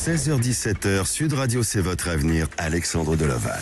16h-17h, Sud Radio, c'est votre avenir. Alexandre Delaval.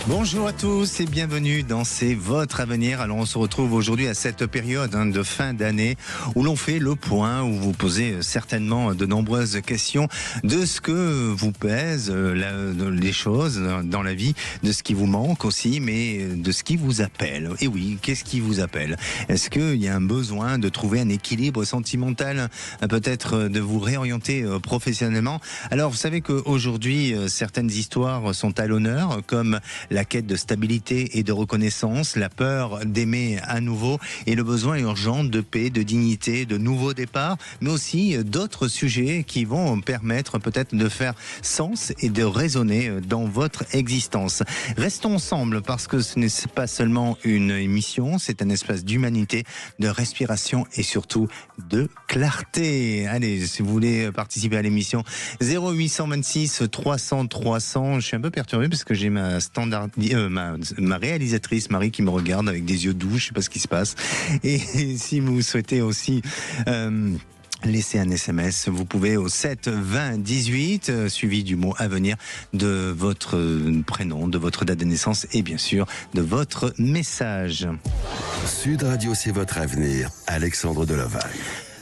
Bonjour à tous et bienvenue dans C'est votre avenir. Alors on se retrouve aujourd'hui à cette période de fin d'année où l'on fait le point, où vous posez certainement de nombreuses questions de ce que vous pèse les choses dans la vie, de ce qui vous manque aussi, mais de ce qui vous appelle. Et oui, qu'est-ce qui vous appelle? Est-ce qu'il y a un besoin de trouver un équilibre sentimental, peut-être de vous réorienter professionnellement? Alors vous savez qu'aujourd'hui, certaines histoires sont à l'honneur, comme la quête de stabilité et de reconnaissance, la peur d'aimer à nouveau et le besoin urgent de paix, de dignité, de nouveaux départs, mais aussi d'autres sujets qui vont permettre peut-être de faire sens et de résonner dans votre existence. Restons ensemble parce que ce n'est pas seulement une émission, c'est un espace d'humanité, de respiration et surtout de clarté. Allez, si vous voulez participer à l'émission, 0826 300 300. Je suis un peu perturbé parce que j'ai ma réalisatrice Marie qui me regarde avec des yeux doux, je sais pas ce qui se passe. Et si vous souhaitez aussi laisser un SMS, vous pouvez au 7 20 18 suivi du mot avenir, de votre prénom, de votre date de naissance et bien sûr de votre message. Sud Radio, c'est votre avenir. Alexandre Delaval.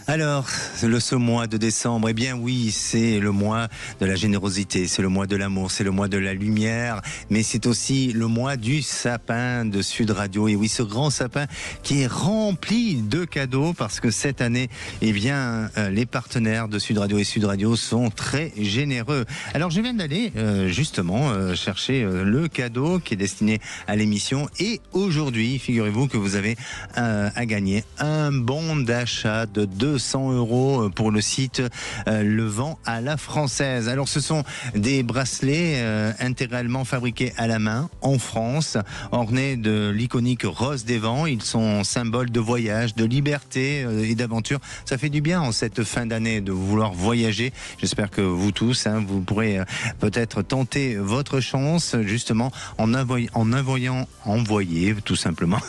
Alors, ce mois de décembre, eh bien oui, c'est le mois de la générosité, c'est le mois de l'amour, c'est le mois de la lumière, mais c'est aussi le mois du sapin de Sud Radio. Et oui, ce grand sapin qui est rempli de cadeaux parce que cette année, eh bien, les partenaires de Sud Radio et Sud Radio sont très généreux. Alors, je viens d'aller justement chercher le cadeau qui est destiné à l'émission. Et aujourd'hui, figurez-vous que vous avez à gagner un bon d'achat de 200 € pour le site Le Vent à la Française. Alors ce sont des bracelets intégralement fabriqués à la main en France, ornés de l'iconique rose des vents. Ils sont symboles de voyage, de liberté et d'aventure. Ça fait du bien en cette fin d'année de vouloir voyager. J'espère que vous tous, vous pourrez peut-être tenter votre chance justement en envoyer tout simplement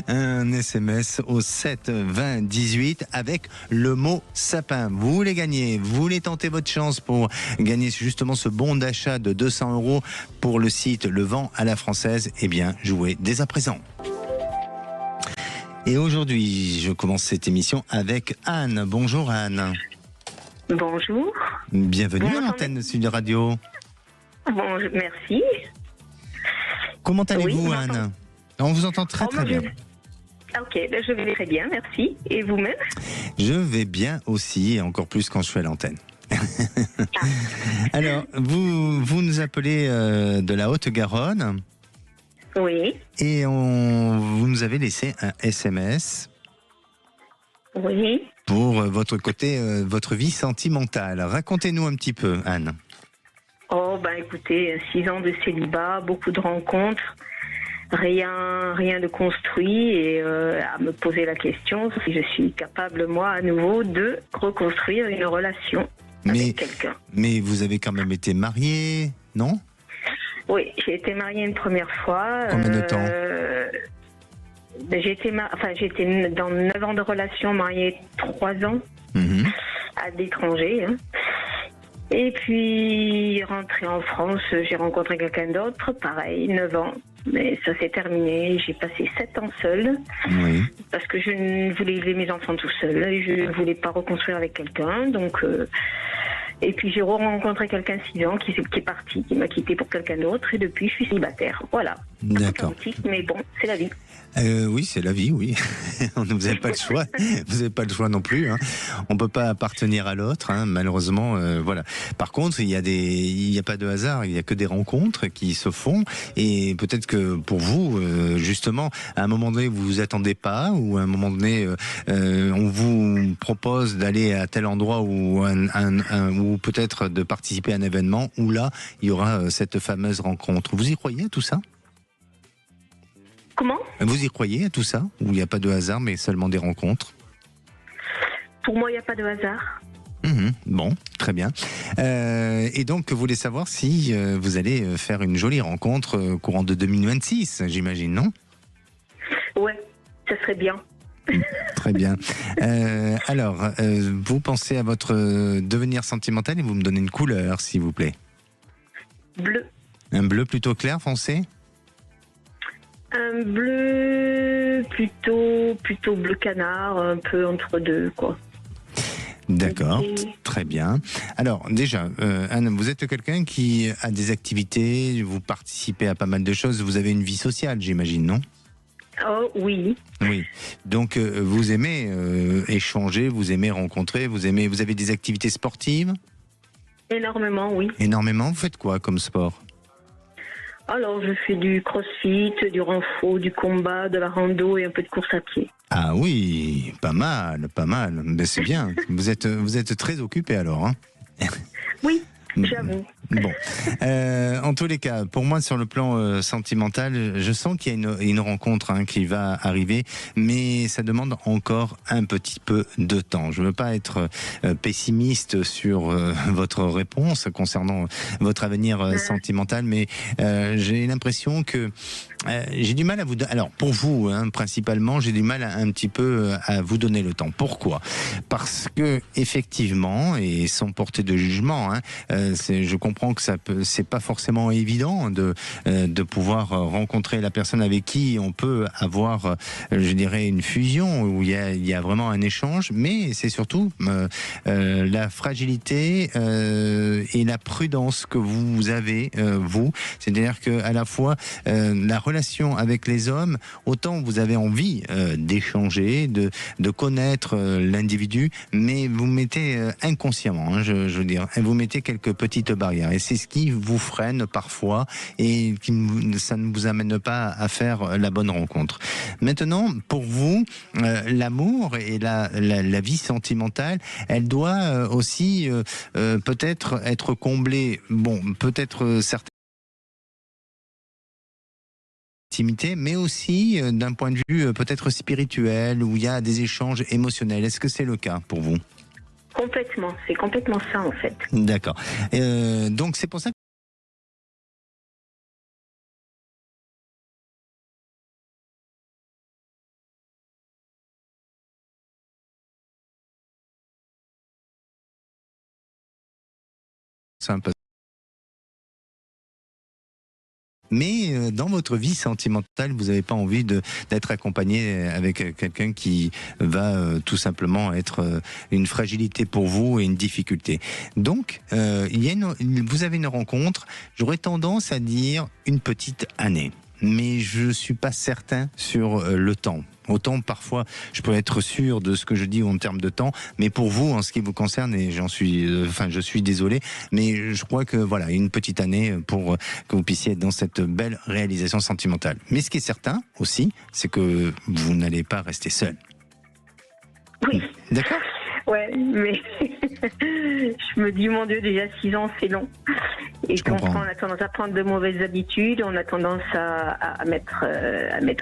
un SMS au 7 20 18 avec le mot sapin. Vous voulez gagner, vous voulez tenter votre chance pour gagner justement ce bon d'achat de 200 € pour le site Le Vent à la Française, eh bien jouez dès à présent. Et aujourd'hui, je commence cette émission avec Anne. Bonjour Anne. Bonjour. Bienvenue à l'antenne de Sud Radio. Bon, merci. Comment allez-vous oui, Anne? On vous entend très bien. Ok, je vais très bien, merci. Et vous-même? Je vais bien aussi, et encore plus quand je suis à l'antenne. Alors, vous nous appelez de la Haute-Garonne. Oui. Et vous nous avez laissé un SMS. Oui. Pour votre côté, votre vie sentimentale. Racontez-nous un petit peu, Anne. Oh, écoutez, 6 ans de célibat, beaucoup de rencontres. Rien de construit et à me poser la question si je suis capable, moi, à nouveau, de reconstruire une relation avec quelqu'un. Mais vous avez quand même été mariée, non? Oui, j'ai été mariée une première fois. Combien de temps? J'étais dans 9 ans de relation, mariée 3 ans à l'étranger. Et puis, rentrée en France, j'ai rencontré quelqu'un d'autre, pareil, 9 ans. Mais ça s'est terminé, j'ai passé 7 ans seule, parce que je ne voulais élever mes enfants tout seul, et je ne voulais pas reconstruire avec quelqu'un, donc... Et puis j'ai rencontré quelqu'un 6 ans qui est parti, qui m'a quitté pour quelqu'un d'autre, et depuis je suis célibataire, voilà. D'accord. Mais bon, c'est la vie. Oui, c'est la vie, oui. Vous n'avez pas le choix. Vous n'avez pas le choix non plus. On peut pas appartenir à l'autre, malheureusement. Voilà. Par contre, il y a pas de hasard. Il y a que des rencontres qui se font. Et peut-être que pour vous, justement, à un moment donné, vous vous attendez pas, ou à un moment donné, on vous propose d'aller à tel endroit ou peut-être de participer à un événement où là, il y aura cette fameuse rencontre. Vous y croyez à tout ça? Comment? Vous y croyez à tout ça? Où il n'y a pas de hasard, mais seulement des rencontres? Pour moi, il n'y a pas de hasard. Bon, très bien. Et donc, vous voulez savoir si vous allez faire une jolie rencontre courant de 2026, j'imagine, non? Ouais, ça serait bien. Très bien. Alors, vous pensez à votre devenir sentimental et vous me donnez une couleur, s'il vous plaît. Bleu. Un bleu plutôt clair, foncé? Un bleu plutôt bleu canard, un peu entre deux, quoi. D'accord, très bien. Alors déjà, Anne, vous êtes quelqu'un qui a des activités, vous participez à pas mal de choses, vous avez une vie sociale, j'imagine, non? Oh oui. Oui, donc vous aimez échanger, vous aimez rencontrer, vous avez des activités sportives? Énormément, oui. Énormément, vous faites quoi comme sport? Alors, je fais du crossfit, du renfort, du combat, de la rando et un peu de course à pied. Ah oui, pas mal, pas mal. Mais c'est bien. Vous êtes très occupé alors, hein? Oui, j'avoue. Bon, en tous les cas, pour moi, sur le plan sentimental, je sens qu'il y a une rencontre qui va arriver, mais ça demande encore un petit peu de temps. Je ne veux pas être pessimiste sur votre réponse concernant votre avenir sentimental, mais j'ai l'impression que j'ai du mal à vous donner. Alors, pour vous, principalement, j'ai du mal un petit peu à vous donner le temps. Pourquoi? Parce que, effectivement, et sans porter de jugement, je comprends que c'est pas forcément évident de pouvoir rencontrer la personne avec qui on peut avoir, je dirais, une fusion où il y a vraiment un échange, mais c'est surtout la fragilité et la prudence que vous avez, vous. C'est-à-dire que à la fois la relation avec les hommes, autant vous avez envie d'échanger, de connaître l'individu, mais vous mettez inconsciemment, je veux dire, vous mettez quelques petites barrières. Et c'est ce qui vous freine parfois et ça ne vous amène pas à faire la bonne rencontre. Maintenant, pour vous, l'amour et la vie sentimentale, elle doit aussi peut-être être comblée. Bon, peut-être certaines intimité, mais aussi d'un point de vue peut-être spirituel, où il y a des échanges émotionnels. Est-ce que c'est le cas pour vous? Complètement, c'est complètement ça en fait. D'accord. Donc c'est pour ça que c'est un peu. Mais dans votre vie sentimentale, vous n'avez pas envie d'être accompagné avec quelqu'un qui va tout simplement être une fragilité pour vous et une difficulté. Donc, vous avez une rencontre, j'aurais tendance à dire une petite année. Mais je ne suis pas certain sur le temps. Autant parfois je peux être sûr de ce que je dis en termes de temps, mais pour vous, en ce qui vous concerne, et je suis désolé, mais je crois que voilà, une petite année pour que vous puissiez être dans cette belle réalisation sentimentale. Mais ce qui est certain aussi, c'est que vous n'allez pas rester seul. Oui. D'accord. Ouais, mais je me dis, mon Dieu, déjà 6 ans, c'est long. Et puis on a tendance à prendre de mauvaises habitudes, on a tendance à mettre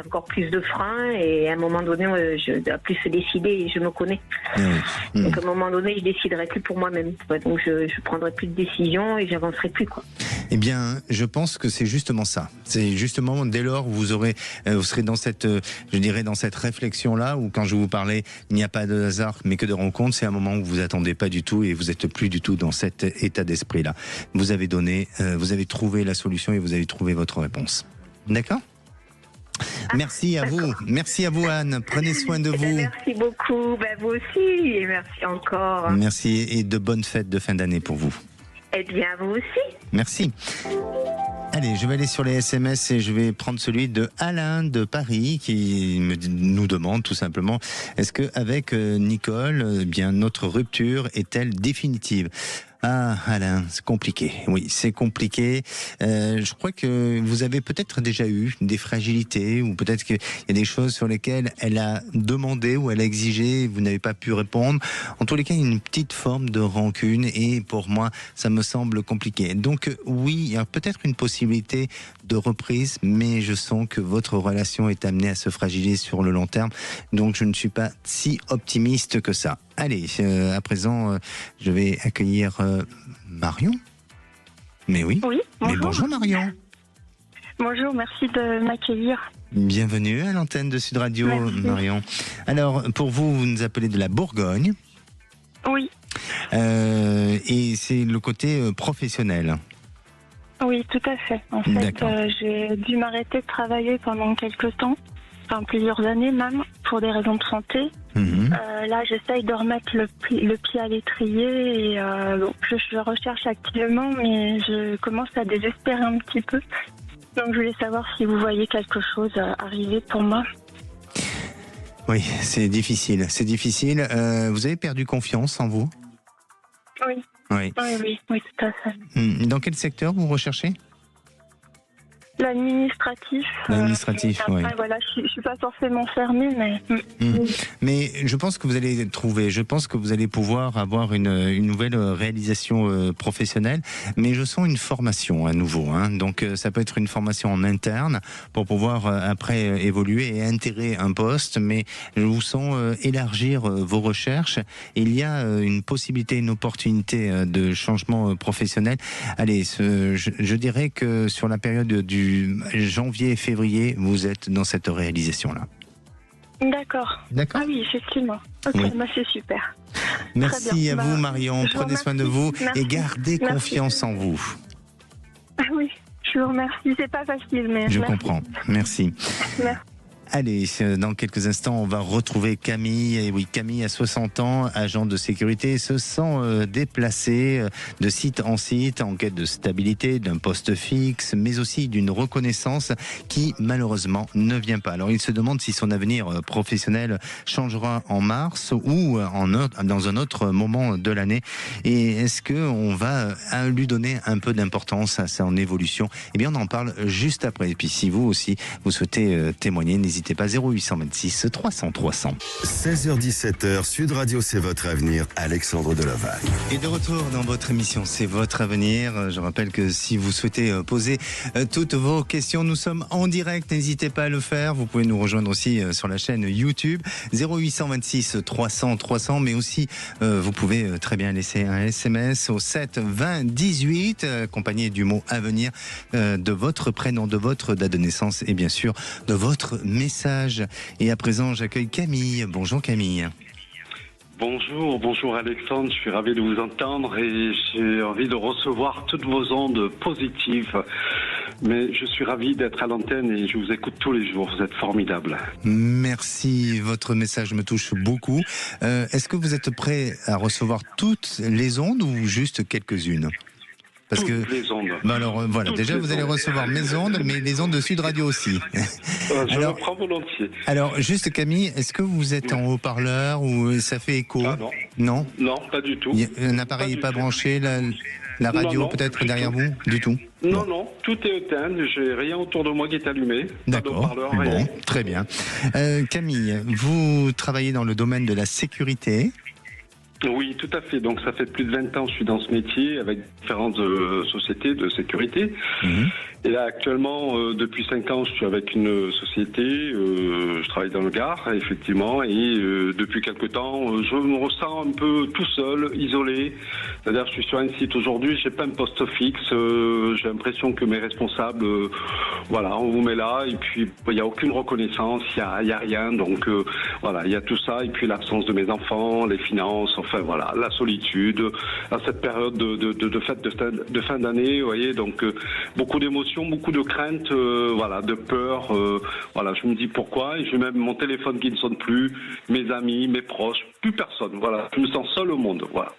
encore plus de freins, et à un moment donné, je dois plus se décider, et je me connais. Oui. Donc à un moment donné, je déciderai plus pour moi-même. Ouais, donc je prendrai plus de décisions et j'avancerai plus, quoi. Eh bien, je pense que c'est justement ça. C'est justement dès lors où vous serez dans cette, je dirais, dans cette réflexion-là, où quand je vous parlais, il n'y a pas de hasard, mais que de rencontres. C'est un moment où vous attendez pas du tout et vous êtes plus du tout dans cet état d'esprit-là. Vous avez donné, vous avez trouvé la solution et vous avez trouvé votre réponse. D'accord ? Merci à vous. Merci à vous, Anne. Prenez soin de vous. Merci beaucoup. Vous aussi. Et merci encore. Merci et de bonnes fêtes de fin d'année pour vous. Eh bien, vous aussi. Merci. Allez, je vais aller sur les SMS et je vais prendre celui de Alain de Paris qui nous demande tout simplement, est-ce que avec Nicole, bien notre rupture est-elle définitive? Ah, Alain, c'est compliqué. Oui, c'est compliqué. Je crois que vous avez peut-être déjà eu des fragilités, ou peut-être qu'il y a des choses sur lesquelles elle a demandé ou elle a exigé et vous n'avez pas pu répondre. En tous les cas, il y a une petite forme de rancune et pour moi, ça me semble compliqué. Donc oui, il y a peut-être une possibilité de reprise, mais je sens que votre relation est amenée à se fragiliser sur le long terme. Donc je ne suis pas si optimiste que ça. Allez, à présent, je vais accueillir Marion. Mais oui. Oui, bonjour. Mais bonjour Marion. Bonjour, merci de m'accueillir. Bienvenue à l'antenne de Sud Radio, Merci. Marion. Alors, pour vous, vous nous appelez de la Bourgogne. Oui, Et c'est le côté professionnel. oui, tout à fait. En fait, D'accord. j'ai dû m'arrêter de travailler pendant quelques temps, enfin plusieurs années même, pour des raisons de santé. Mhm. Là, j'essaye de remettre le pied à l'étrier et bon, je recherche activement, mais je commence à désespérer un petit peu. Donc, je voulais savoir si vous voyez quelque chose arriver pour moi. Oui, c'est difficile. C'est difficile. Vous avez perdu confiance en vous? Oui, Oui. oui, tout à fait. Dans quel secteur vous recherchez? L'administratif. L'administratif, après, oui. voilà, je suis pas forcément fermée, mais. Mais je pense que vous allez trouver, je pense que vous allez pouvoir avoir une nouvelle réalisation professionnelle, mais je sens une formation à nouveau, hein. Donc ça peut être une formation en interne pour pouvoir après évoluer et intégrer un poste, mais je vous sens élargir vos recherches. Il y a une possibilité, une opportunité de changement professionnel. Allez, je dirais que sur la période du janvier et février, vous êtes dans cette réalisation-là. D'accord. D'accord. Ah oui, effectivement. Ok, Oui. bah c'est super. Merci Très à bien. vous, Bah, Marion. je vous Prenez soin de vous remercie. Merci. et gardez Merci. confiance en vous. Ah oui, je vous remercie. C'est pas facile, mais. Je merci. comprends. Merci. Merci. Allez, dans quelques instants, on va retrouver Camille. Et oui, Camille a 60 ans, agent de sécurité, se sent déplacée de site en site en quête de stabilité, d'un poste fixe, mais aussi d'une reconnaissance qui, malheureusement, ne vient pas. Alors, il se demande si son avenir professionnel changera en mars ou dans un autre moment de l'année. Et est-ce qu'on va lui donner un peu d'importance à son évolution? Eh bien, on en parle juste après. Et puis, si vous aussi, vous souhaitez témoigner, n'hésitez pas, 0826 300 300. 16h-17h, Sud Radio, c'est votre avenir. Alexandre Delaval. Et de retour dans votre émission, c'est votre avenir. Je rappelle que si vous souhaitez poser toutes vos questions, nous sommes en direct, n'hésitez pas à le faire. Vous pouvez nous rejoindre aussi sur la chaîne YouTube 0826 300 300, mais aussi vous pouvez très bien laisser un SMS au 7 20 18 accompagné du mot avenir, de votre prénom, de votre date de naissance et bien sûr de votre message. Et à présent, j'accueille Camille. Bonjour Camille. Bonjour Alexandre, je suis ravi de vous entendre et j'ai envie de recevoir toutes vos ondes positives. Mais je suis ravi d'être à l'antenne et je vous écoute tous les jours, vous êtes formidable. Merci, votre message me touche beaucoup. Est-ce que vous êtes prêt à recevoir toutes les ondes ou juste quelques-unes ? Parce toutes les ondes. Bah alors voilà, Toutes déjà les vous allez ondes. recevoir mes ondes, mais les ondes de Sud Radio aussi. Je Alors- le prends volontiers. Alors juste Camille, est-ce que vous êtes en haut-parleur ou ça fait écho ? Ah non, Non. non, pas du tout. Un appareil Pas n'est du pas tout. branché, la radio Non, peut-être du derrière tout. vous ? Du tout. Non, non, tout est éteint, j'ai rien autour de moi qui est allumé. Pas de D'accord. haut-parleur, rien. Bon, très bien. Camille, vous travaillez dans le domaine de la sécurité. Oui, tout à fait. Donc ça fait plus de 20 ans que je suis dans ce métier avec différentes sociétés de sécurité. Mhm. Et là, actuellement, depuis 5 ans, je suis avec une société, je travaille dans le Gard, effectivement, et depuis quelque temps, je me ressens un peu tout seul, isolé. C'est-à-dire que je suis sur un site aujourd'hui, j'ai pas un poste fixe, j'ai l'impression que mes responsables, voilà, on vous met là, et puis il n'y a aucune reconnaissance, il y a rien, donc voilà, il y a tout ça, et puis l'absence de mes enfants, les finances, enfin voilà, la solitude, à cette période de fête de fin d'année, vous voyez, donc beaucoup d'émotions, beaucoup de craintes, voilà, de peur, voilà, je me dis pourquoi, et j'ai même mon téléphone qui ne sonne plus, mes amis, mes proches, plus personne, voilà, je me sens seul au monde, voilà.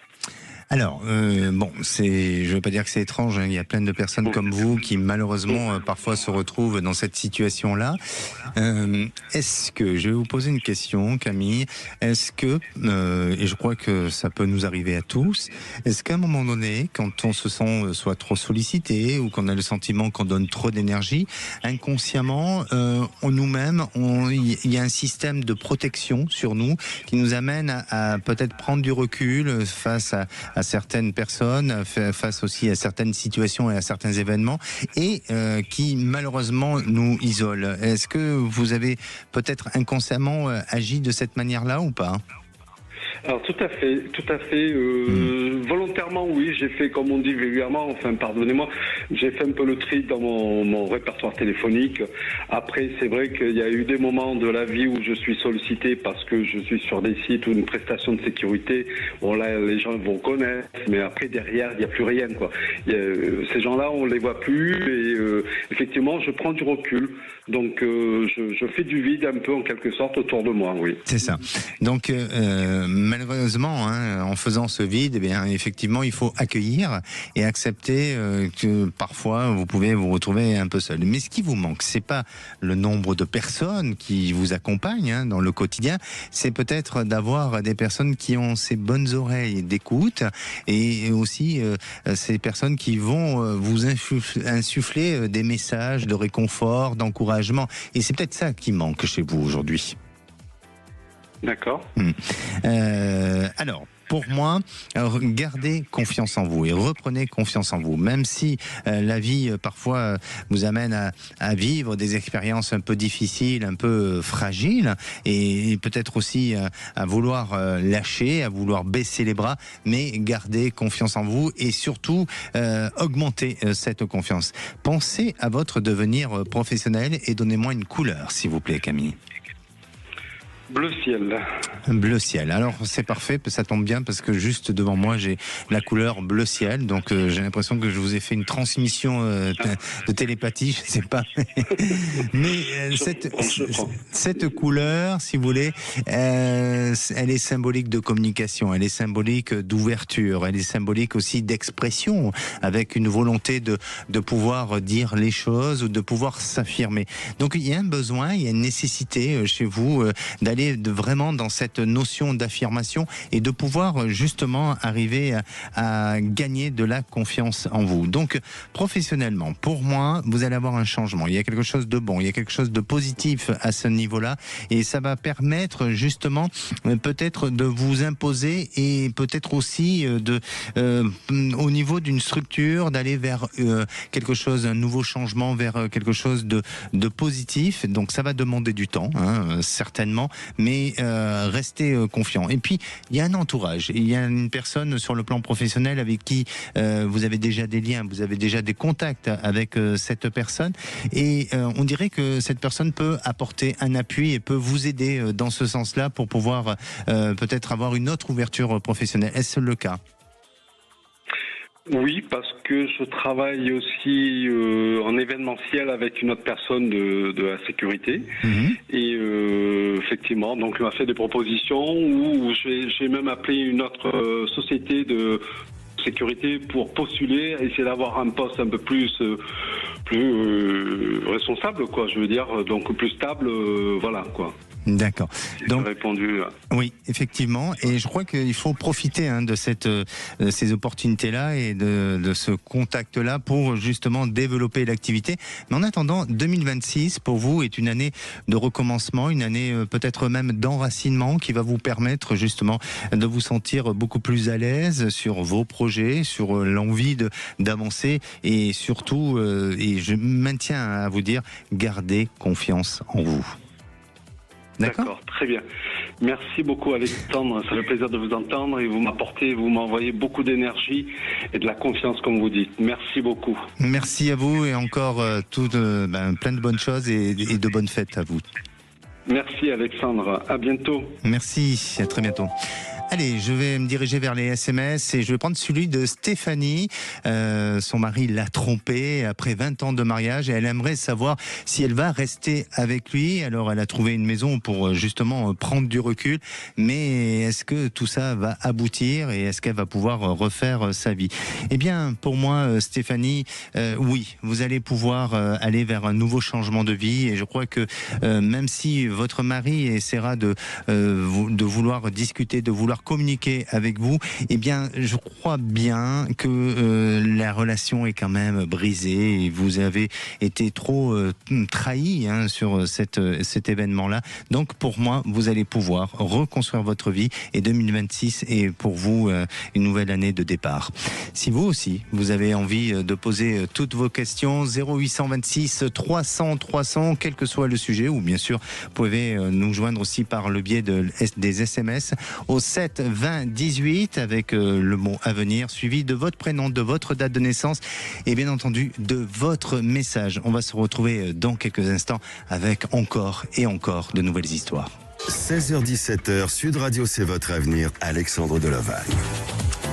Alors, bon, je ne veux pas dire que c'est étrange, hein, il y a plein de personnes comme vous qui malheureusement parfois se retrouvent dans cette situation-là. Est-ce que, je vais vous poser une question Camille, est-ce que, et je crois que ça peut nous arriver à tous, est-ce qu'à un moment donné, quand on se sent soit trop sollicité ou qu'on a le sentiment qu'on donne trop d'énergie, inconsciemment, nous-mêmes, il y a un système de protection sur nous qui nous amène à peut-être prendre du recul face à certaines personnes, face aussi à certaines situations et à certains événements, et qui malheureusement nous isolent. Est-ce que vous avez peut-être inconsciemment agi de cette manière-là ou pas ? Alors tout à fait. Volontairement, oui, j'ai fait, comme on dit vulgairement, enfin pardonnez-moi, j'ai fait un peu le tri dans mon répertoire téléphonique. Après, c'est vrai qu'il y a eu des moments de la vie où je suis sollicité parce que je suis sur des sites ou une prestation de sécurité. Bon là, les gens vont connaître, mais après derrière, il n'y a plus rien, quoi. Ces gens-là, on les voit plus et effectivement, je prends du recul. Donc je fais du vide un peu en quelque sorte autour de moi, oui. C'est ça. Donc malheureusement, en faisant ce vide, eh bien effectivement, il faut accueillir et accepter que parfois vous pouvez vous retrouver un peu seul. Mais ce qui vous manque, c'est pas le nombre de personnes qui vous accompagnent dans le quotidien, c'est peut-être d'avoir des personnes qui ont ces bonnes oreilles d'écoute et aussi ces personnes qui vont vous insuffler des messages de réconfort, d'encouragement. Et c'est peut-être ça qui manque chez vous aujourd'hui. D'accord. Alors, pour moi, gardez confiance en vous et reprenez confiance en vous. Même si la vie, parfois, vous amène à vivre des expériences un peu difficiles, un peu fragiles, et peut-être aussi à vouloir lâcher, à vouloir baisser les bras, mais gardez confiance en vous et surtout, augmentez cette confiance. Pensez à votre devenir professionnel et donnez-moi une couleur, s'il vous plaît, Camille. Bleu ciel. Bleu ciel. Alors c'est parfait, ça tombe bien parce que juste devant moi j'ai la couleur bleu ciel, donc j'ai l'impression que je vous ai fait une transmission de télépathie, je sais pas. Mais cette couleur, si vous voulez, elle est symbolique de communication, elle est symbolique d'ouverture, elle est symbolique aussi d'expression, avec une volonté de pouvoir dire les choses ou de pouvoir s'affirmer. Donc il y a un besoin, il y a une nécessité chez vous d'aller vraiment dans cette notion d'affirmation et de pouvoir justement arriver à gagner de la confiance en vous. Donc professionnellement, pour moi, vous allez avoir un changement. Il y a quelque chose de bon, il y a quelque chose de positif à ce niveau-là et ça va permettre justement peut-être de vous imposer et peut-être aussi au niveau d'une structure d'aller vers quelque chose, un nouveau changement, vers quelque chose de positif. Donc ça va demander du temps, certainement, mais restez confiant. Et puis, il y a un entourage, il y a une personne sur le plan professionnel avec qui vous avez déjà des liens, vous avez déjà des contacts avec cette personne, et on dirait que cette personne peut apporter un appui et peut vous aider dans ce sens-là pour pouvoir peut-être avoir une autre ouverture professionnelle. Est-ce le cas ? Oui, parce que je travaille aussi en événementiel avec une autre personne de la sécurité. Et effectivement, donc il m'a fait des propositions où j'ai même appelé une autre société de sécurité pour postuler, essayer d'avoir un poste un peu plus responsable, quoi. Je veux dire, donc plus stable, voilà, quoi. D'accord. Donc, répondu. Oui, effectivement. Et je crois qu'il faut profiter de ces opportunités-là et de ce contact-là pour justement développer l'activité. Mais en attendant, 2026 pour vous est une année de recommencement, une année peut-être même d'enracinement qui va vous permettre justement de vous sentir beaucoup plus à l'aise sur vos projets, sur l'envie d'avancer et surtout, et je maintiens à vous dire, gardez confiance en vous. D'accord, très bien. Merci beaucoup Alexandre, ça fait plaisir de vous entendre et vous m'envoyez beaucoup d'énergie et de la confiance comme vous dites. Merci beaucoup. Merci à vous et encore plein de bonnes choses et de bonnes fêtes à vous. Merci Alexandre, à bientôt. Merci, à très bientôt. Allez, je vais me diriger vers les SMS et je vais prendre celui de Stéphanie. Son mari l'a trompée après 20 ans de mariage et elle aimerait savoir si elle va rester avec lui. Alors, elle a trouvé une maison pour justement prendre du recul. Mais est-ce que tout ça va aboutir et est-ce qu'elle va pouvoir refaire sa vie? Eh bien, pour moi, Stéphanie, oui, vous allez pouvoir aller vers un nouveau changement de vie. Et je crois que même si votre mari essaiera de vouloir discuter, de vouloir communiquer avec vous, eh bien, je crois bien que la relation est quand même brisée et vous avez été trop trahi sur cet événement-là. Donc, pour moi, vous allez pouvoir reconstruire votre vie et 2026 est pour vous une nouvelle année de départ. Si vous aussi, vous avez envie de poser toutes vos questions, 0826 300 300, quel que soit le sujet, ou bien sûr, vous pouvez nous joindre aussi par le biais des SMS au 7 07 20 18 avec le mot avenir suivi de votre prénom, de votre date de naissance et bien entendu de votre message. On va se retrouver dans quelques instants avec encore et encore de nouvelles histoires. 16h-17h, Sud Radio, c'est votre avenir, Alexandre Delovagne.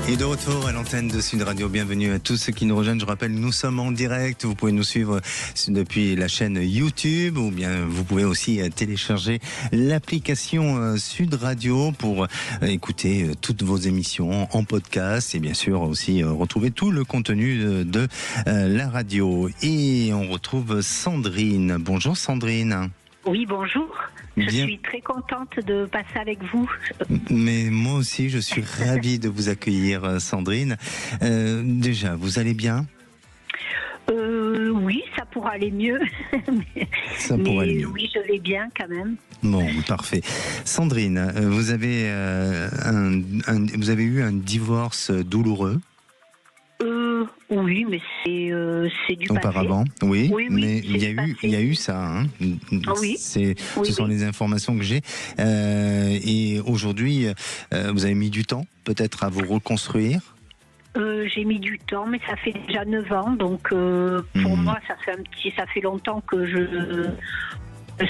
Et de retour à l'antenne de Sud Radio, bienvenue à tous ceux qui nous rejoignent. Je rappelle, nous sommes en direct, vous pouvez nous suivre depuis la chaîne YouTube ou bien vous pouvez aussi télécharger l'application Sud Radio pour écouter toutes vos émissions en podcast et bien sûr aussi retrouver tout le contenu de la radio. Et on retrouve Sandrine. Bonjour Sandrine. Oui, bonjour. Je suis très contente de passer avec vous. Mais moi aussi, je suis ravie de vous accueillir, Sandrine. Déjà, vous allez bien ? Oui, ça pourra aller mieux. Ça pourra aller mieux. Oui, je vais bien quand même. Bon, parfait. Sandrine, vous avez eu un divorce douloureux ? Oui, mais c'est du auparavant, passé. Oui, oui, mais il y a eu ça. Hein. Oui. Ce sont les informations que j'ai. Et aujourd'hui, vous avez mis du temps, peut-être, à vous reconstruire. J'ai mis du temps, mais ça fait déjà 9 ans, donc pour moi, ça fait longtemps que je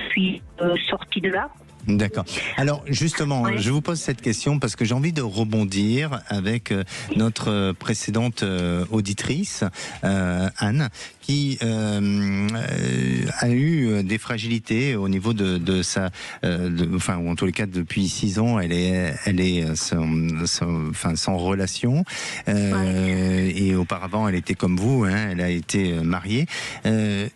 suis sortie de là. D'accord. Alors justement, je vous pose cette question parce que j'ai envie de rebondir avec notre précédente auditrice, Anne, qui a eu des fragilités au niveau de sa, enfin, ou en tous les cas depuis 6 ans, elle est sans relation, et auparavant elle était comme vous, hein, elle a été mariée,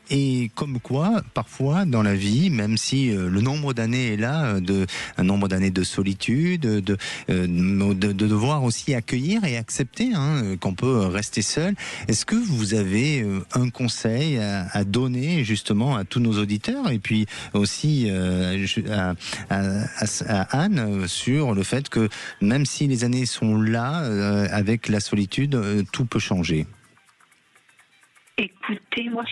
et comme quoi, parfois dans la vie, même si le nombre d'années est là, un nombre d'années de solitude, de devoir aussi accueillir et accepter qu'on peut rester seul. Est-ce que vous avez un conseil à donner justement à tous nos auditeurs et puis aussi à Anne sur le fait que même si les années sont là, avec la solitude, tout peut changer? Écoutez, moi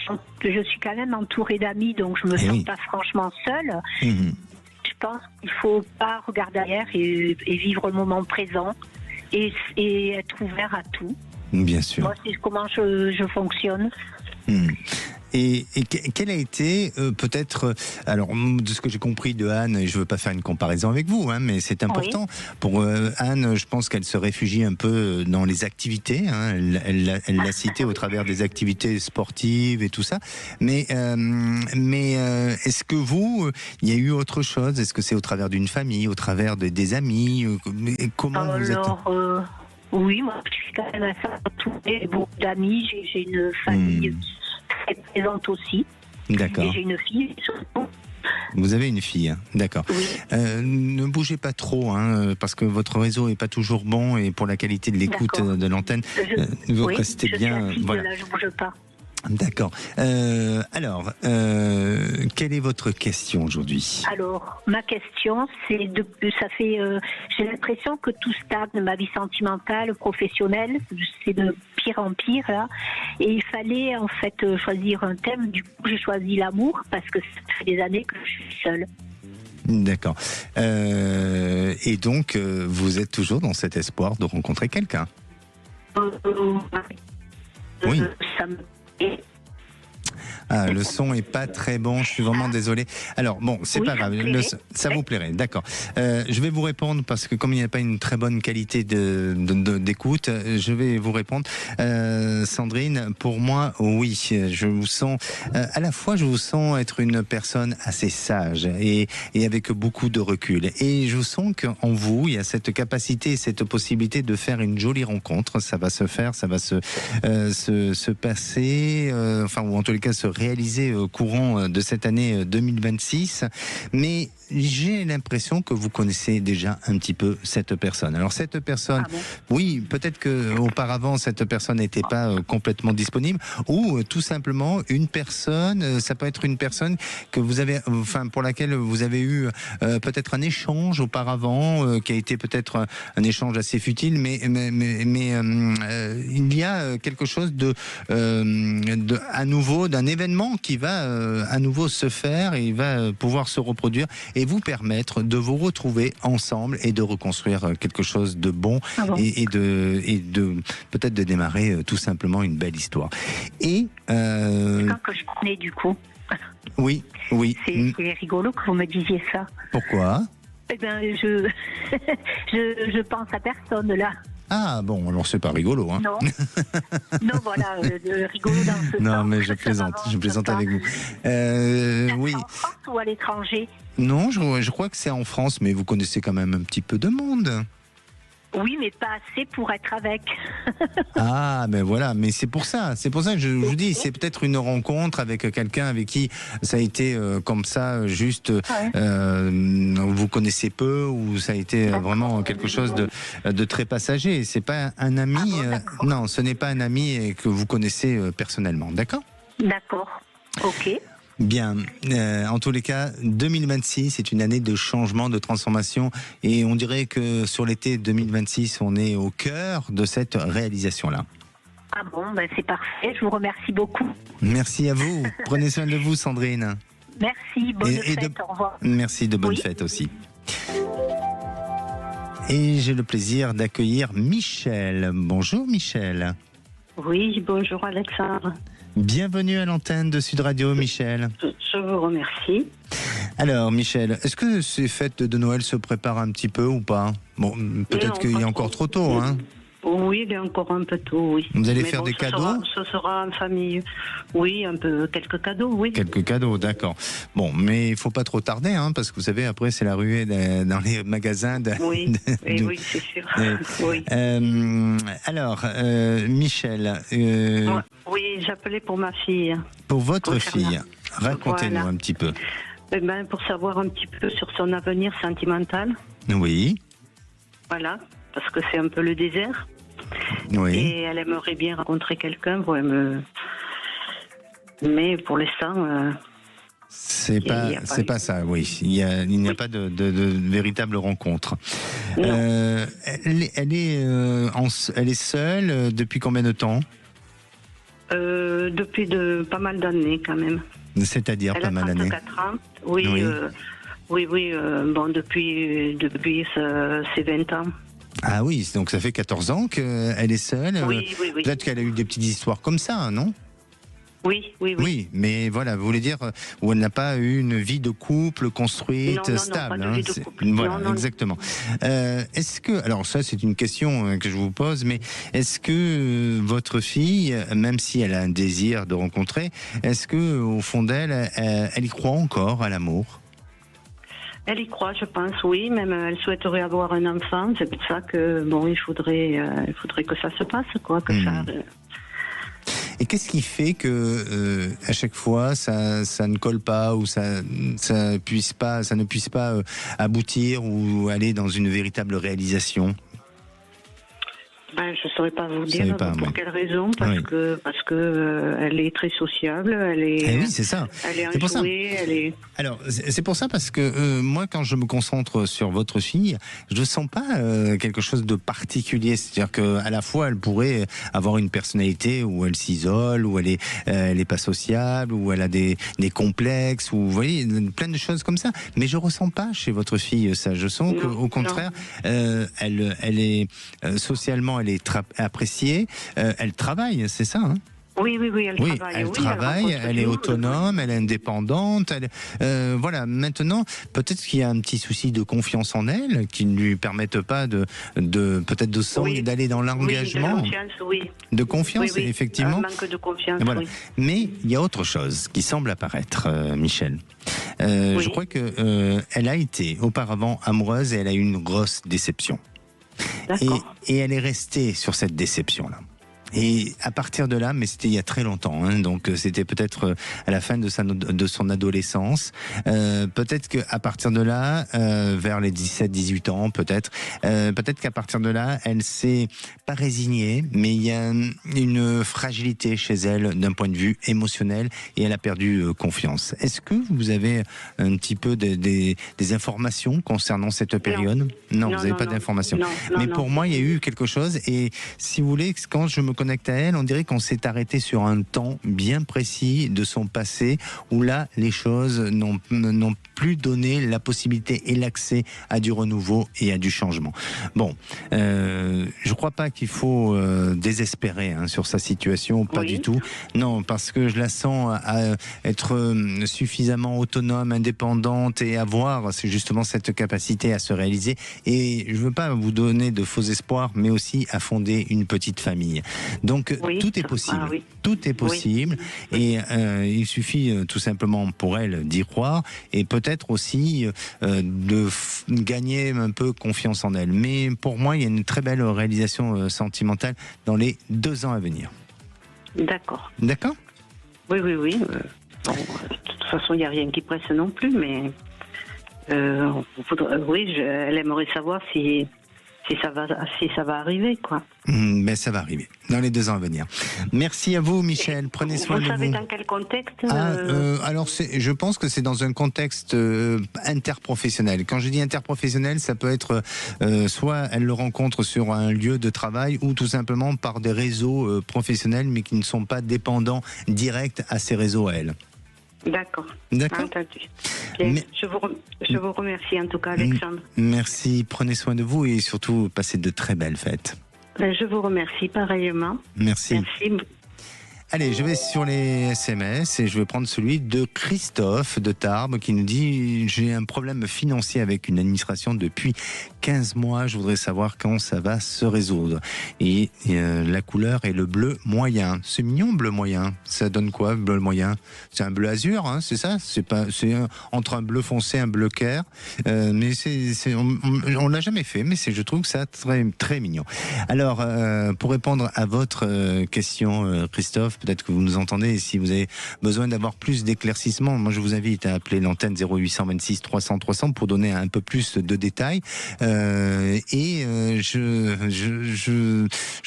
je suis quand même entourée d'amis, donc je me sens pas franchement seule. Je pense qu'il ne faut pas regarder derrière et vivre le moment présent et être ouvert à tout. Bien sûr. Moi, c'est comment je fonctionne. Et quel a été peut-être, alors de ce que j'ai compris de Anne, et je ne veux pas faire une comparaison avec vous, hein, mais c'est important. Pour Anne, je pense qu'elle se réfugie un peu dans les activités. Hein, elle l'a cité au travers des activités sportives et tout ça. Mais est-ce que vous, il y a eu autre chose? Est-ce que c'est au travers d'une famille, au travers des amis? Comment vous êtes? Oui, moi je suis quand même assez entourée, beaucoup d'amis, j'ai une famille très présente aussi. D'accord. Et j'ai une fille surtout. Vous avez une fille, d'accord. Oui. Ne bougez pas trop, hein, parce que votre réseau n'est pas toujours bon et pour la qualité de l'écoute de l'antenne, vous restez bien. Voilà. Là, je ne bouge pas. D'accord. Alors, quelle est votre question aujourd'hui? Alors, ma question, c'est j'ai l'impression que tout stagne, ma vie sentimentale, professionnelle, c'est de pire en pire là. Et il fallait en fait choisir un thème. Du coup, j'ai choisi l'amour parce que ça fait des années que je suis seule. D'accord. Et donc, vous êtes toujours dans cet espoir de rencontrer quelqu'un? Oui. Ça me... Ah, le son est pas très bon, je suis vraiment désolé. Alors bon, c'est pas grave, ça vous plairait, d'accord. Je vais vous répondre parce que comme il n'y a pas une très bonne qualité d'écoute, je vais vous répondre. Sandrine, pour moi, oui, je vous sens, à la fois je vous sens être une personne assez sage et avec beaucoup de recul. Et je sens qu'en vous, il y a cette capacité, cette possibilité de faire une jolie rencontre. Ça va se faire, ça va se passer, enfin, ou en tous les cas se réaliser au courant de cette année 2026, mais j'ai l'impression que vous connaissez déjà un petit peu cette personne. Alors cette personne, oui, peut-être que auparavant cette personne n'était pas complètement disponible, ou tout simplement une personne, ça peut être une personne que vous avez, enfin pour laquelle vous avez eu peut-être un échange auparavant, qui a été peut-être un échange assez futile, mais il y a quelque chose à nouveau, d'un événement événement qui va à nouveau se faire et il va pouvoir se reproduire et vous permettre de vous retrouver ensemble et de reconstruire quelque chose de bon, et de peut-être de démarrer tout simplement une belle histoire. Et quand que je connais du coup. Oui. C'est rigolo que vous me disiez ça. Pourquoi ? Eh bien, je pense à personne là. Ah bon, alors c'est pas rigolo, hein. Non, voilà, rigolo dans ce sens. Non, mais je plaisante avec vous. Oui. En France ou à l'étranger ? Non, je crois que c'est en France, mais vous connaissez quand même un petit peu de monde. Oui, mais pas assez pour être avec. Ah, ben voilà, mais c'est pour ça que je vous dis, c'est peut-être une rencontre avec quelqu'un avec qui ça a été comme ça, juste, vous connaissez peu, ou ça a été vraiment quelque chose de très passager. C'est pas un ami, non, ce n'est pas un ami que vous connaissez personnellement, d'accord ? D'accord, ok. Bien, en tous les cas, 2026 est une année de changement, de transformation, et on dirait que sur l'été 2026, on est au cœur de cette réalisation-là. Ah bon, ben c'est parfait, je vous remercie beaucoup. Merci à vous, prenez soin de vous Sandrine. Merci, bonne fête, au revoir. Merci, de bonnes fêtes aussi. Et j'ai le plaisir d'accueillir Michel. Bonjour Michel. Oui, bonjour Alexandre. Bienvenue à l'antenne de Sud Radio, Michel. Je vous remercie. Alors, Michel, est-ce que ces fêtes de Noël se préparent un petit peu ou pas ? Bon, peut-être qu'il est encore trop tôt, hein ? Oui, il est encore un peu tôt, oui. Vous allez faire des cadeaux ? Ce sera en famille. Oui, quelques cadeaux, oui. Quelques cadeaux, d'accord. Bon, mais il ne faut pas trop tarder, hein, parce que vous savez, après, c'est la ruée dans les magasins. Oui, oui, c'est sûr. Oui. Alors, Michel... Oui, j'appelais pour ma fille. Pour votre fille, racontez-nous un petit peu. Eh ben, pour savoir un petit peu sur son avenir sentimental. Oui. Voilà, parce que c'est un peu le désert. Oui. Et elle aimerait bien rencontrer quelqu'un. Mais pour l'instant... c'est pas ça, oui. Il n'y a pas de véritable rencontre. Elle est seule depuis combien de temps ? Depuis pas mal d'années quand même. C'est-à-dire pas mal d'années. Elle a 34 ans. Oui. Bon, depuis ses 20 ans. Ah oui, donc ça fait 14 ans qu'elle est seule. Oui. Peut-être qu'elle a eu des petites histoires comme ça, non ? Oui. Oui, mais voilà, vous voulez dire où elle n'a pas eu une vie de couple construite, stable. Non, pas de vie de couple. Voilà, exactement. Est-ce que, alors ça c'est une question que je vous pose, mais est-ce que votre fille, même si elle a un désir de rencontrer, est-ce que au fond d'elle, elle y croit encore à l'amour ? Elle y croit, je pense, oui. Même elle souhaiterait avoir un enfant. C'est pour ça que il faudrait que ça se passe, quoi, que ça. Et qu'est-ce qui fait que à chaque fois ça ne colle pas ou ça ne puisse pas aboutir ou aller dans une véritable réalisation ? Je ne saurais pas vous dire pour quelle raison, parce que elle est très sociable, elle est. Oui, c'est ça. Elle est enjouée, elle est. Alors c'est pour ça, parce que moi quand je me concentre sur votre fille, je ne sens pas quelque chose de particulier. C'est-à-dire qu'à la fois elle pourrait avoir une personnalité où elle s'isole, où elle est pas sociable, où elle a des complexes, ou vous voyez plein de choses comme ça. Mais je ressens pas chez votre fille ça. Je sens qu'au contraire, elle est socialement, elle est appréciée, elle travaille, c'est ça, hein ? Oui, elle travaille. Elle est autonome, elle est indépendante. Voilà, maintenant, peut-être qu'il y a un petit souci de confiance en elle qui ne lui permettent pas d'aller dans l'engagement. De confiance, effectivement. Un manque de confiance, voilà. Mais il y a autre chose qui semble apparaître, Michel. Je crois qu'elle a été auparavant amoureuse et elle a eu une grosse déception. Et elle est restée sur cette déception-là. Et à partir de là, mais c'était il y a très longtemps, hein, donc c'était peut-être à la fin de son adolescence, peut-être qu'à partir de là, vers les 17-18 ans, peut-être qu'à partir de là, elle s'est pas résignée, mais il y a une fragilité chez elle d'un point de vue émotionnel et elle a perdu confiance. Est-ce que vous avez un petit peu des informations concernant cette période ? Non, vous n'avez pas d'informations. Mais pour moi, il y a eu quelque chose, et si vous voulez, quand je me reconnecte à elle, on dirait qu'on s'est arrêté sur un temps bien précis de son passé, où là, les choses n'ont plus donné la possibilité et l'accès à du renouveau et à du changement. Bon, je ne crois pas qu'il faut désespérer sur sa situation, pas du tout. Non, parce que je la sens à être suffisamment autonome, indépendante et avoir justement cette capacité à se réaliser. Et je ne veux pas vous donner de faux espoirs, mais aussi à fonder une petite famille. Donc tout est possible. Tout est possible. Et il suffit tout simplement pour elle d'y croire et peut-être aussi de gagner un peu confiance en elle. Mais pour moi, il y a une très belle réalisation sentimentale dans les 2 ans à venir. D'accord. D'accord ? Oui. Bon, de toute façon, il n'y a rien qui presse non plus, mais elle aimerait savoir si ça va arriver, quoi. Mais ça va arriver dans les 2 ans à venir. Merci à vous, Michel. Prenez soin de vous. Vous savez dans quel contexte Alors, je pense que c'est dans un contexte interprofessionnel. Quand je dis interprofessionnel, ça peut être soit elle le rencontre sur un lieu de travail ou tout simplement par des réseaux professionnels, mais qui ne sont pas dépendants directs à ces réseaux à elle. D'accord. Entendu. Mais... Je vous remercie en tout cas, Alexandre. Merci, prenez soin de vous et surtout passez de très belles fêtes. Je vous remercie pareillement. Merci. Allez, je vais sur les SMS et je vais prendre celui de Christophe de Tarbes qui nous dit « J'ai un problème financier avec une administration depuis 15 mois. Je voudrais savoir quand ça va se résoudre. » Et la couleur est le bleu moyen. C'est mignon, bleu moyen. Ça donne quoi, bleu moyen? C'est un bleu azur, hein, c'est ça? C'est entre un bleu foncé et un bleu clair. Mais on l'a jamais fait, mais je trouve que ça très, très mignon. Alors, pour répondre à votre question, Christophe, peut-être que vous nous entendez, et si vous avez besoin d'avoir plus d'éclaircissements, moi je vous invite à appeler l'antenne 0826 300 300 pour donner un peu plus de détails. Je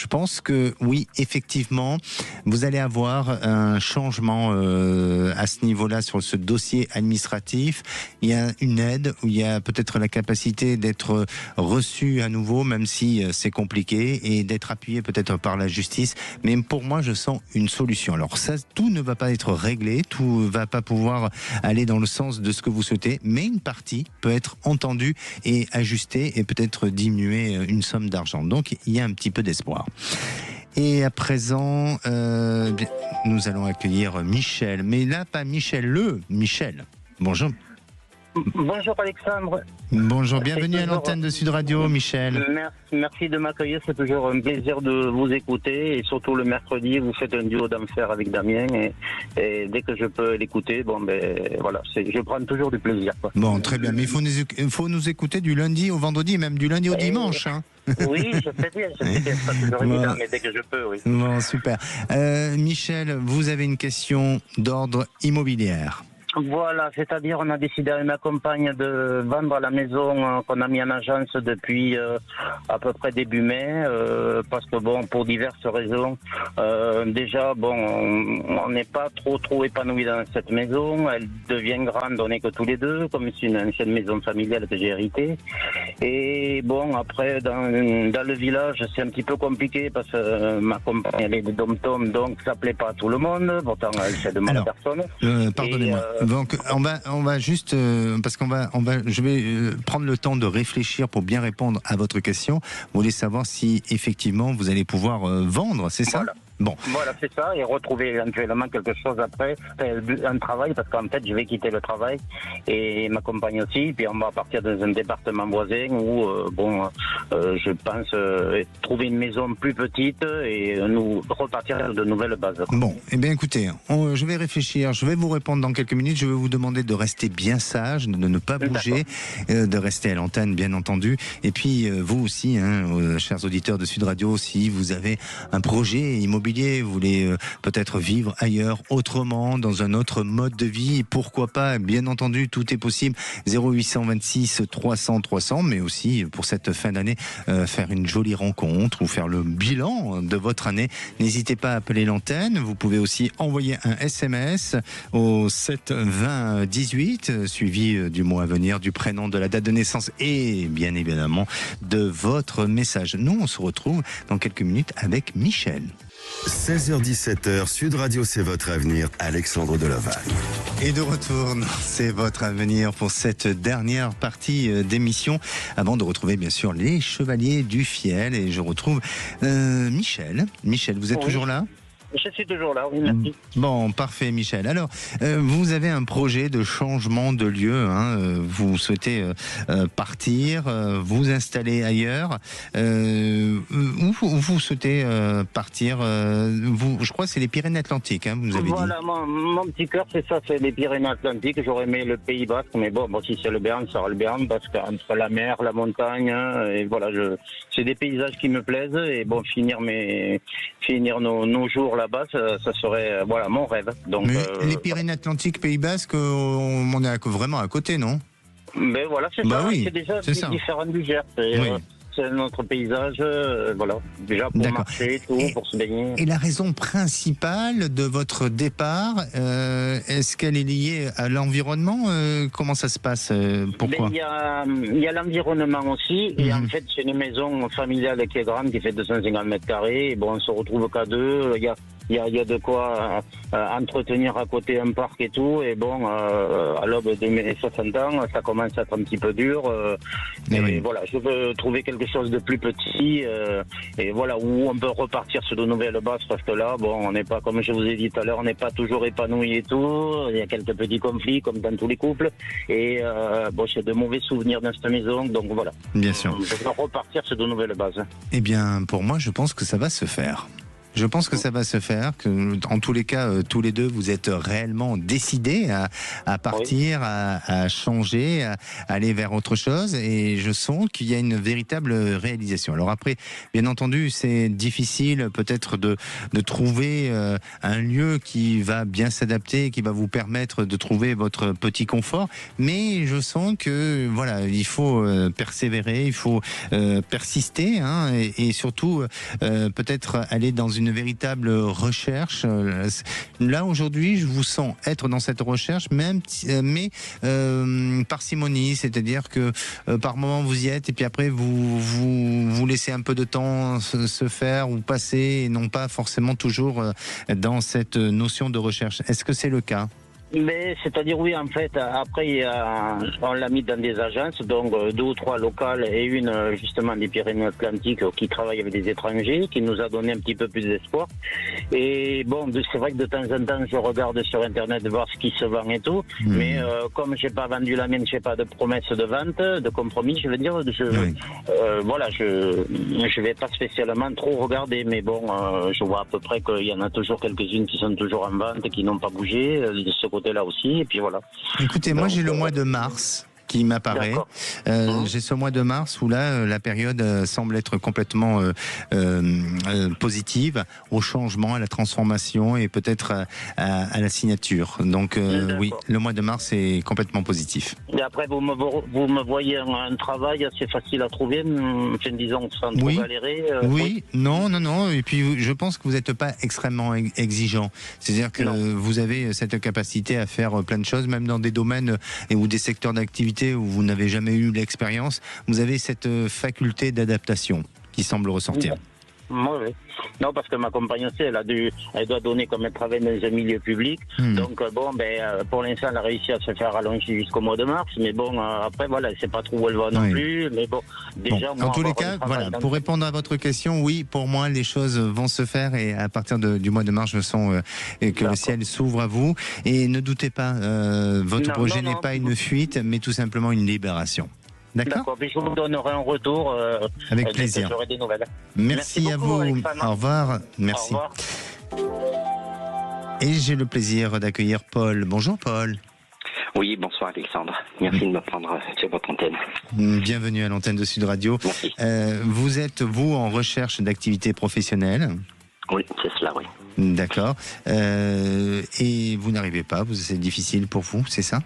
pense que oui, effectivement, vous allez avoir un changement à ce niveau-là sur ce dossier administratif. Il y a une aide, où il y a peut-être la capacité d'être reçu à nouveau, même si c'est compliqué, et d'être appuyé peut-être par la justice. Mais pour moi, je sens une solution. Alors ça, tout ne va pas être réglé, tout ne va pas pouvoir aller dans le sens de ce que vous souhaitez, mais une partie peut être entendue et ajustée et peut-être diminuer une somme d'argent. Donc il y a un petit peu d'espoir. Et à présent, nous allons accueillir Michel, mais là pas Michel. Bonjour. Bonjour Alexandre. Bonjour, bienvenue à l'antenne de Sud Radio, Michel. Merci de m'accueillir, c'est toujours un plaisir de vous écouter et surtout le mercredi, vous faites un duo d'enfer avec Damien et dès que je peux l'écouter, je prends toujours du plaisir. Quoi. Bon, très bien, mais il faut nous écouter du lundi au vendredi, même du lundi au dimanche. Hein. Oui, je sais bien, c'est pas toujours évident, mais dès que je peux, oui. Bon, super. Michel, vous avez une question d'ordre immobilière. Voilà, c'est-à-dire on a décidé avec ma compagne de vendre la maison qu'on a mis en agence depuis à peu près début mai, parce que pour diverses raisons, déjà on n'est pas trop épanoui dans cette maison, elle devient grande, on n'est que tous les deux, comme c'est une ancienne maison familiale que j'ai héritée, et après dans le village c'est un petit peu compliqué parce que ma compagne elle est de dom-tom, donc ça plaît pas à tout le monde, pourtant elle sait de mal personne. Pardonnez-moi. Donc on va juste parce je vais prendre le temps de réfléchir pour bien répondre à votre question. Vous voulez savoir si effectivement vous allez pouvoir vendre, c'est ça? Voilà. Bon. Voilà, c'est ça, et retrouver éventuellement quelque chose après, un travail, parce qu'en fait, je vais quitter le travail, et ma compagne aussi, puis on va partir dans un département voisin où, je pense trouver une maison plus petite et nous repartir de nouvelles bases. Bon, eh bien écoutez, je vais réfléchir, je vais vous répondre dans quelques minutes, je vais vous demander de rester bien sage, de ne pas bouger, de rester à l'antenne, bien entendu, et puis vous aussi, chers auditeurs de Sud Radio, si vous avez un projet immobilier, vous voulez peut-être vivre ailleurs, autrement, dans un autre mode de vie, pourquoi pas, bien entendu, tout est possible, 0826 300 300, mais aussi pour cette fin d'année, faire une jolie rencontre ou faire le bilan de votre année, n'hésitez pas à appeler l'antenne, vous pouvez aussi envoyer un SMS au 7 20 18, suivi du mot à venir, du prénom, de la date de naissance et bien évidemment de votre message. Nous, on se retrouve dans quelques minutes avec Michel. 16h-17h, Sud Radio, c'est votre avenir, Alexandre Delaval. Et de retour, c'est votre avenir pour cette dernière partie d'émission, avant de retrouver bien sûr les Chevaliers du Fiel. Et je retrouve Michel. Michel, vous êtes toujours là ? Je suis toujours là, oui, merci. Bon, parfait, Michel. Alors, vous avez un projet de changement de lieu. Vous souhaitez partir, vous installer ailleurs. Où vous souhaitez partir je crois que c'est les Pyrénées-Atlantiques, vous nous avez dit. Voilà, mon petit cœur, c'est ça, c'est les Pyrénées-Atlantiques. J'aurais aimé le Pays Basque, mais bon, si c'est le Béarn, ça sera le Béarn, parce qu'entre la mer, la montagne, et voilà, c'est des paysages qui me plaisent. Et bon, finir nos jours là-bas, ça serait mon rêve. Donc, mais les Pyrénées-Atlantiques, Pays Basque, on est vraiment à côté, non? Ben voilà, c'est ça. Oui, c'est déjà c'est ça. Différent du Gers. C'est notre paysage, déjà pour marcher, pour se baigner. Et la raison principale de votre départ, est-ce qu'elle est liée à l'environnement? Comment ça se passe? Pourquoi? Il y a l'environnement aussi, et en fait, c'est une maison familiale qui est grande, qui fait 250 mètres carrés, et bon, on se retrouve qu'à deux, il y a de quoi entretenir à côté un parc et tout, et bon, à l'aube de mes 60 ans, ça commence à être un petit peu dur, et voilà, je veux trouver quelque chose de plus petit, et voilà, où on peut repartir sur de nouvelles bases, parce que là, bon, on n'est pas, comme je vous ai dit tout à l'heure, on n'est pas toujours épanoui et tout, il y a quelques petits conflits, comme dans tous les couples, et bon, j'ai de mauvais souvenirs dans cette maison, donc voilà. Bien sûr. Je veux repartir sur de nouvelles bases. Eh bien, pour moi, je pense que ça va se faire. Je pense que ça va se faire, que en tous les cas, tous les deux, vous êtes réellement décidés à partir, à changer, à aller vers autre chose, et je sens qu'il y a une véritable réalisation. Alors après, bien entendu, c'est difficile peut-être de trouver un lieu qui va bien s'adapter, qui va vous permettre de trouver votre petit confort, mais je sens que voilà, il faut persévérer, il faut persister, et surtout peut-être aller dans une véritable recherche. Là aujourd'hui, je vous sens être dans cette recherche, mais parcimonie, c'est-à-dire que par moment vous y êtes et puis après vous laissez un peu de temps se faire ou passer, et non pas forcément toujours dans cette notion de recherche. Est-ce que c'est le cas? Mais c'est-à-dire oui, en fait, après on l'a mis dans des agences, donc 2 ou 3 locales et une justement des Pyrénées-Atlantiques qui travaille avec des étrangers, qui nous a donné un petit peu plus d'espoir. Et bon, c'est vrai que de temps en temps, je regarde sur Internet de voir ce qui se vend et tout, mais comme j'ai pas vendu la mienne, j'ai pas de promesse de vente, de compromis, je veux dire, voilà, je vais pas spécialement trop regarder, mais bon, je vois à peu près qu'il y en a toujours quelques-unes qui sont toujours en vente, qui n'ont pas bougé de ce côté là aussi, et puis voilà. Écoutez, moi j'ai le mois de mars qui m'apparaît. J'ai ce mois de mars où là, la période semble être complètement positive au changement, à la transformation et peut-être à la signature. Donc oui, le mois de mars est complètement positif. Et après, vous me voyez un travail assez facile à trouver, disons, sans trop galérer. Oui, non. Et puis, je pense que vous n'êtes pas extrêmement exigeant. C'est-à-dire que vous avez cette capacité à faire plein de choses, même dans des domaines ou des secteurs d'activité où vous n'avez jamais eu l'expérience. Vous avez cette faculté d'adaptation qui semble ressortir. Oui. Non, parce que ma compagne aussi, elle doit donner comme elle travaille dans un milieu public. Donc pour l'instant, elle a réussi à se faire allonger jusqu'au mois de mars. Mais bon, après, voilà, elle ne sait pas trop où elle va non plus. Mais bon, déjà, en tous les cas, voilà, pour répondre à votre question, oui, pour moi, les choses vont se faire. Et à partir du mois de mars, je sens que le ciel s'ouvre à vous. Et ne doutez pas, votre projet n'est pas une fuite, mais tout simplement une libération. D'accord. Puis je vous donnerai un retour. Avec plaisir. J'aurai des nouvelles. Merci à vous. Alexandre. Au revoir. Merci. Au revoir. Et j'ai le plaisir d'accueillir Paul. Bonjour Paul. Oui, bonsoir Alexandre. Merci de me prendre sur votre antenne. Bienvenue à l'antenne de Sud Radio. Merci. Vous êtes, en recherche d'activité professionnelle? Oui, c'est cela, oui. D'accord. Et vous n'arrivez pas, c'est difficile pour vous, c'est ça?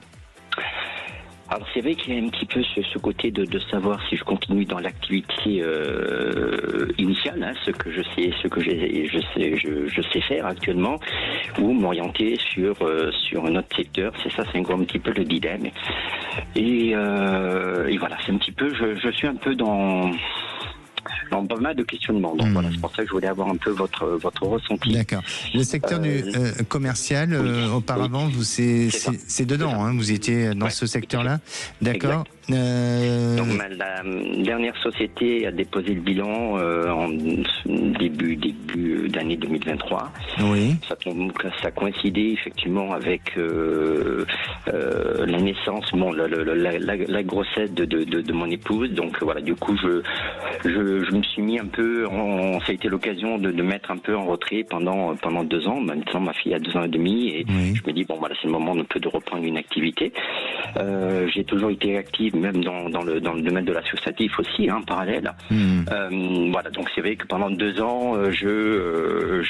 Alors c'est vrai qu'il y a un petit peu ce côté de savoir si je continue dans l'activité initiale, ce que je sais faire actuellement, ou m'orienter sur un autre secteur. C'est un petit peu le dilemme. Et voilà, c'est un petit peu, je suis un peu dans pas mal de questionnements. Donc voilà, c'est pour ça que je voulais avoir un peu votre ressenti. D'accord. Le secteur du commercial, auparavant, c'est dedans, hein, vous étiez dans ce secteur-là. D'accord. Donc la dernière société a déposé le bilan en début d'année 2023. Oui. Ça coïncidait effectivement avec la naissance, la grossesse de mon épouse. Donc voilà, du coup je me suis mis un peu, ça a été l'occasion de mettre un peu en retrait pendant 2 ans. Maintenant ma fille a 2 ans et demi et je me dis bon voilà, c'est le moment un peu de reprendre une activité. J'ai toujours été active même dans le domaine de l'associatif aussi, en parallèle. Voilà, donc c'est vrai que pendant 2 ans,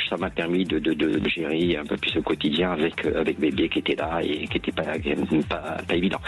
ça m'a permis de gérer un peu plus le quotidien avec bébé qui était là et qui n'était pas évident.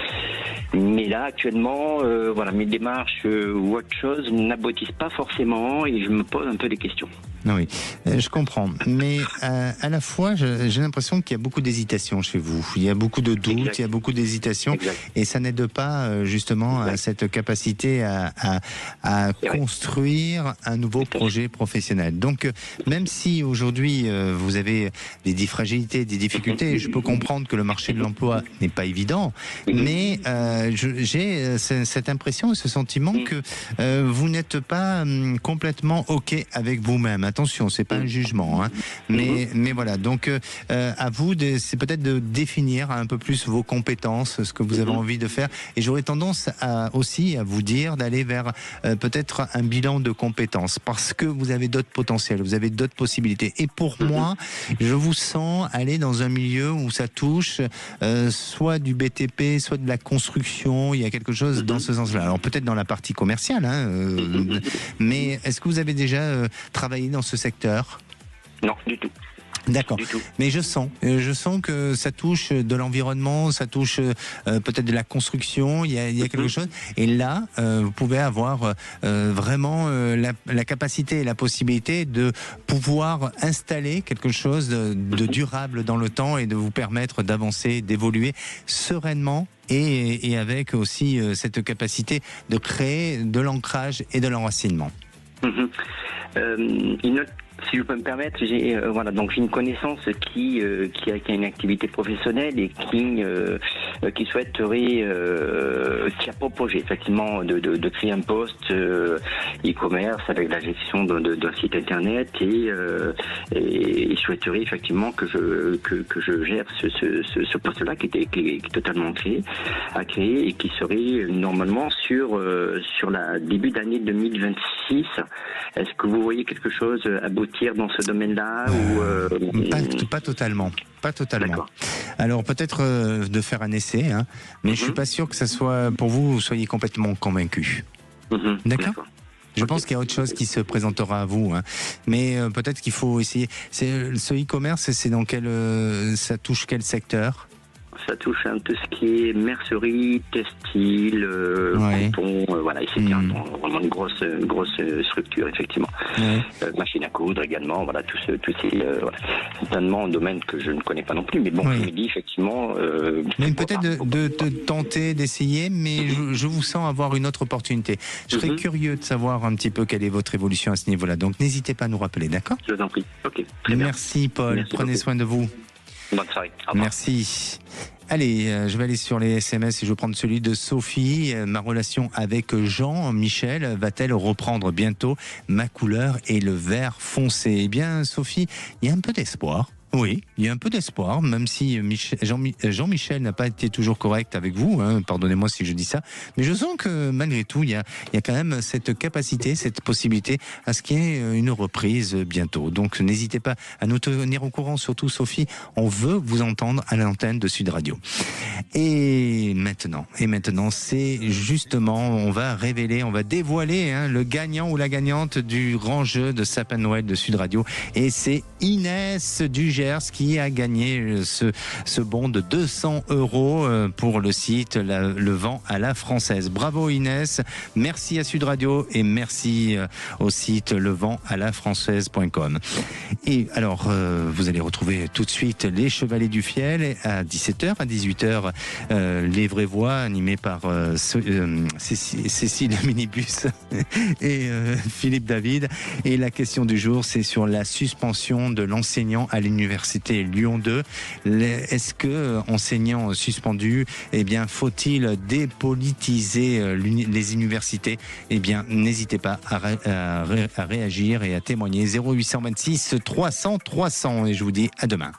Mais là, actuellement, voilà, mes démarches ou autre chose n'aboutissent pas forcément et je me pose un peu des questions. Oui, je comprends. Mais à la fois, j'ai l'impression qu'il y a beaucoup d'hésitation chez vous. Il y a beaucoup de doutes, il y a beaucoup d'hésitation. Et ça n'aide pas justement à cette capacité à construire un nouveau projet professionnel. Donc, même si aujourd'hui vous avez des fragilités, des difficultés, je peux comprendre que le marché de l'emploi n'est pas évident, mais j'ai cette impression et ce sentiment que vous n'êtes pas complètement OK avec vous-même. Attention, c'est pas un jugement, hein. Mais voilà. Donc, à vous, c'est peut-être de définir un peu plus vos compétences, ce que vous avez envie de faire. Et j'aurais tendance aussi à vous dire d'aller vers peut-être un bilan de compétences, parce que vous avez d'autres potentiels, vous avez d'autres possibilités. Et pour moi, je vous sens aller dans un milieu où ça touche soit du BTP, soit de la construction. Il y a quelque chose dans ce sens-là. Alors peut-être dans la partie commerciale, hein, mais est-ce que vous avez déjà travaillé dans ce secteur ? Non, du tout. D'accord. Mais je sens que ça touche de l'environnement, ça touche peut-être de la construction. Il y a quelque chose. Et là, vous pouvez avoir vraiment la capacité et la possibilité de pouvoir installer quelque chose de durable dans le temps et de vous permettre d'avancer, d'évoluer sereinement. Et avec aussi cette capacité de créer de l'ancrage et de l'enracinement. Si je peux me permettre, j'ai une connaissance qui a une activité professionnelle et qui souhaiterait, qui a proposé effectivement de créer un poste e-commerce avec la gestion d'un site internet et souhaiterait effectivement que je gère ce poste-là qui est totalement à créer et qui serait normalement sur la début d'année 2026. Est-ce que vous voyez quelque chose aboutir dans ce domaine-là ou Pas totalement. Alors peut-être de faire un essai, hein, mais je suis pas sûr que ça soit pour vous soyez complètement convaincu. D'accord. Je pense qu'il y a autre chose qui se présentera à vous, hein. Mais peut-être qu'il faut essayer. Ce e-commerce, c'est dans ça touche quel secteur ? Ça touche un peu ce qui est mercerie, textile, coton, voilà, et c'est vraiment une grosse structure, effectivement. Machine à coudre également, voilà, tous ces certainement un domaine que je ne connais pas non plus, mais bon, je me dis effectivement... mais peut-être de tenter, d'essayer, mais je vous sens avoir une autre opportunité. Je serais curieux de savoir un petit peu quelle est votre évolution à ce niveau-là, donc n'hésitez pas à nous rappeler, d'accord ? Je vous en prie, ok, très bien. Merci Paul, merci prenez soin de vous. Bonne soirée. Au revoir. Merci. Allez, je vais aller sur les SMS et je vais prendre celui de Sophie. Ma relation avec Jean-Michel va-t-elle reprendre bientôt ma couleur et le vert foncé ? Eh bien, Sophie, il y a un peu d'espoir. Oui, il y a un peu d'espoir, même si Jean-Michel n'a pas été toujours correct avec vous, hein, pardonnez-moi si je dis ça, mais je sens que malgré tout, il y a quand même cette capacité, cette possibilité à ce qu'il y ait une reprise bientôt. Donc n'hésitez pas à nous tenir au courant, surtout Sophie, on veut vous entendre à l'antenne de Sud Radio. Et maintenant, c'est justement, on va dévoiler le gagnant ou la gagnante du grand jeu de Sapin de Noël de Sud Radio, et c'est Inès du Gers qui a gagné ce bon de 200 € pour le site Le Vent à la Française. Bravo Inès, merci à Sud Radio et merci au site leventalafrançaise.com. Et alors, vous allez retrouver tout de suite les Chevaliers du Fiel à 17h, à 18h, les vraies voix animées par Cécile Minibus et Philippe David. Et la question du jour, c'est sur la suspension de l'enseignant à l'université Lyon 2. Est-ce que enseignant suspendu, eh bien, faut-il dépolitiser les universités? Eh bien, n'hésitez pas à réagir et à témoigner. 0826 300 300. Et je vous dis à demain.